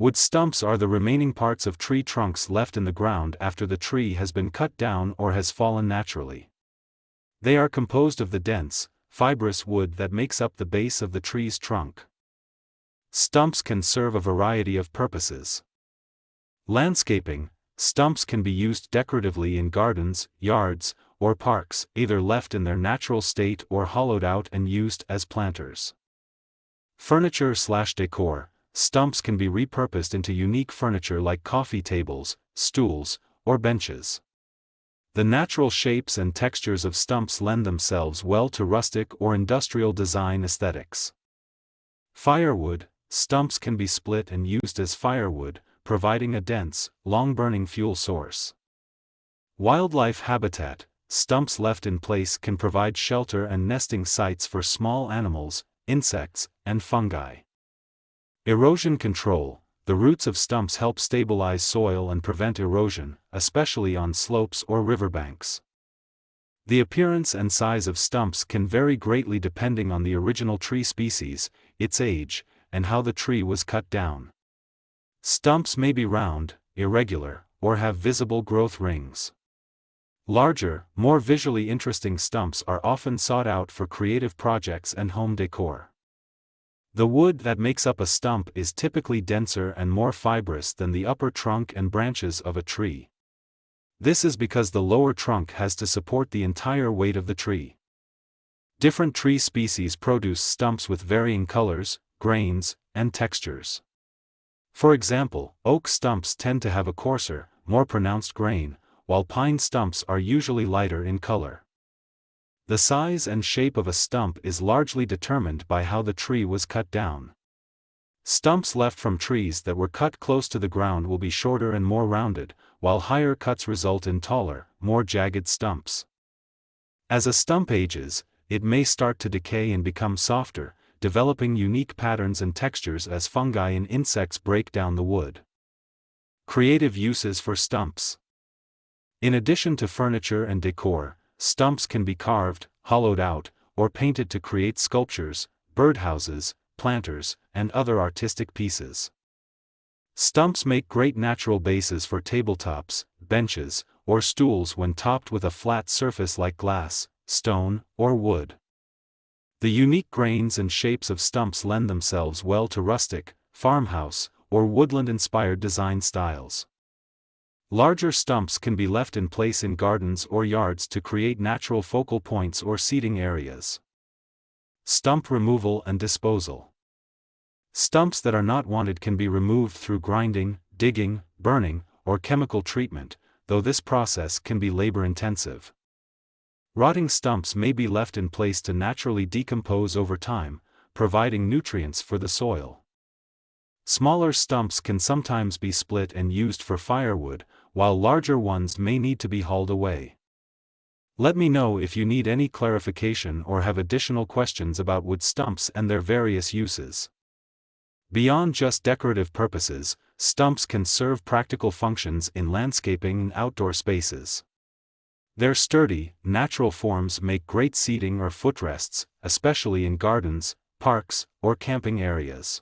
Wood stumps are the remaining parts of tree trunks left in the ground after the tree has been cut down or has fallen naturally. They are composed of the dense, fibrous wood that makes up the base of the tree's trunk. Stumps can serve a variety of purposes. Landscaping. Stumps can be used decoratively in gardens, yards, or parks, either left in their natural state or hollowed out and used as planters. Furniture/decor. Stumps can be repurposed into unique furniture like coffee tables, stools, or benches. The natural shapes and textures of stumps lend themselves well to rustic or industrial design aesthetics. Firewood. Stumps can be split and used as firewood, providing a dense, long-burning fuel source. Wildlife habitat. Stumps left in place can provide shelter and nesting sites for small animals, insects, and fungi. Erosion control. The roots of stumps help stabilize soil and prevent erosion, especially on slopes or riverbanks. The appearance and size of stumps can vary greatly depending on the original tree species, its age, and how the tree was cut down. Stumps may be round, irregular, or have visible growth rings. Larger, more visually interesting stumps are often sought out for creative projects and home decor. The wood that makes up a stump is typically denser and more fibrous than the upper trunk and branches of a tree. This is because the lower trunk has to support the entire weight of the tree. Different tree species produce stumps with varying colors, grains, and textures. For example, oak stumps tend to have a coarser, more pronounced grain, while pine stumps are usually lighter in color. The size and shape of a stump is largely determined by how the tree was cut down. Stumps left from trees that were cut close to the ground will be shorter and more rounded, while higher cuts result in taller, more jagged stumps. As a stump ages, it may start to decay and become softer, developing unique patterns and textures as fungi and insects break down the wood. Creative uses for stumps. In addition to furniture and decor, stumps can be carved, hollowed out, or painted to create sculptures, birdhouses, planters, and other artistic pieces. Stumps make great natural bases for tabletops, benches, or stools when topped with a flat surface like glass, stone, or wood. The unique grains and shapes of stumps lend themselves well to rustic, farmhouse, or woodland-inspired design styles. Larger stumps can be left in place in gardens or yards to create natural focal points or seating areas. Stump removal and disposal. Stumps that are not wanted can be removed through grinding, digging, burning, or chemical treatment, though this process can be labor-intensive. Rotting stumps may be left in place to naturally decompose over time, providing nutrients for the soil. Smaller stumps can sometimes be split and used for firewood, while larger ones may need to be hauled away. Let me know if you need any clarification or have additional questions about wood stumps and their various uses. Beyond just decorative purposes, stumps can serve practical functions in landscaping and outdoor spaces. Their sturdy, natural forms make great seating or footrests, especially in gardens, parks, or camping areas.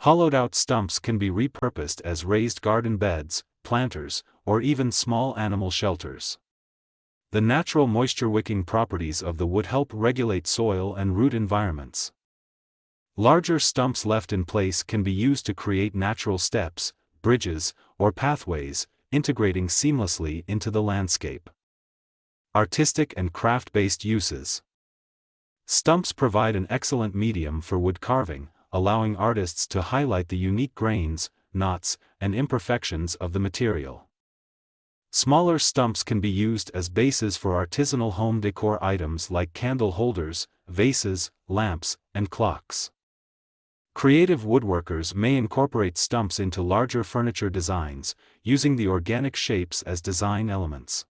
Hollowed-out stumps can be repurposed as raised garden beds, planters, or even small animal shelters. The natural moisture-wicking properties of the wood help regulate soil and root environments. Larger stumps left in place can be used to create natural steps, bridges, or pathways, integrating seamlessly into the landscape. Artistic and craft-based uses. Stumps provide an excellent medium for wood carving, allowing artists to highlight the unique grains, knots, and imperfections of the material. Smaller stumps can be used as bases for artisanal home decor items like candle holders, vases, lamps, and clocks. Creative woodworkers may incorporate stumps into larger furniture designs, using the organic shapes as design elements.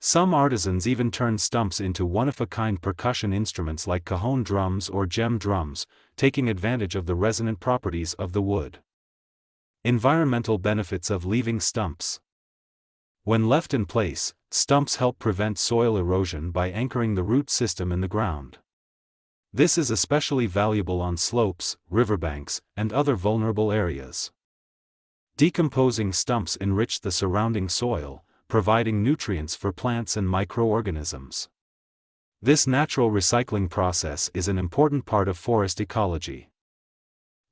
Some artisans even turn stumps into one-of-a-kind percussion instruments like cajon drums or gem drums, taking advantage of the resonant properties of the wood. Environmental benefits of leaving stumps. When left in place, stumps help prevent soil erosion by anchoring the root system in the ground. This is especially valuable on slopes, riverbanks, and other vulnerable areas. Decomposing stumps enrich the surrounding soil, providing nutrients for plants and microorganisms. This natural recycling process is an important part of forest ecology.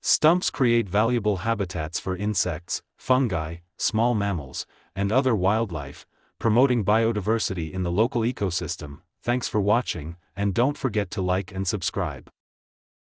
Stumps create valuable habitats for insects, fungi, small mammals, and other wildlife, promoting biodiversity in the local ecosystem. Thanks for watching, and don't forget to like and subscribe.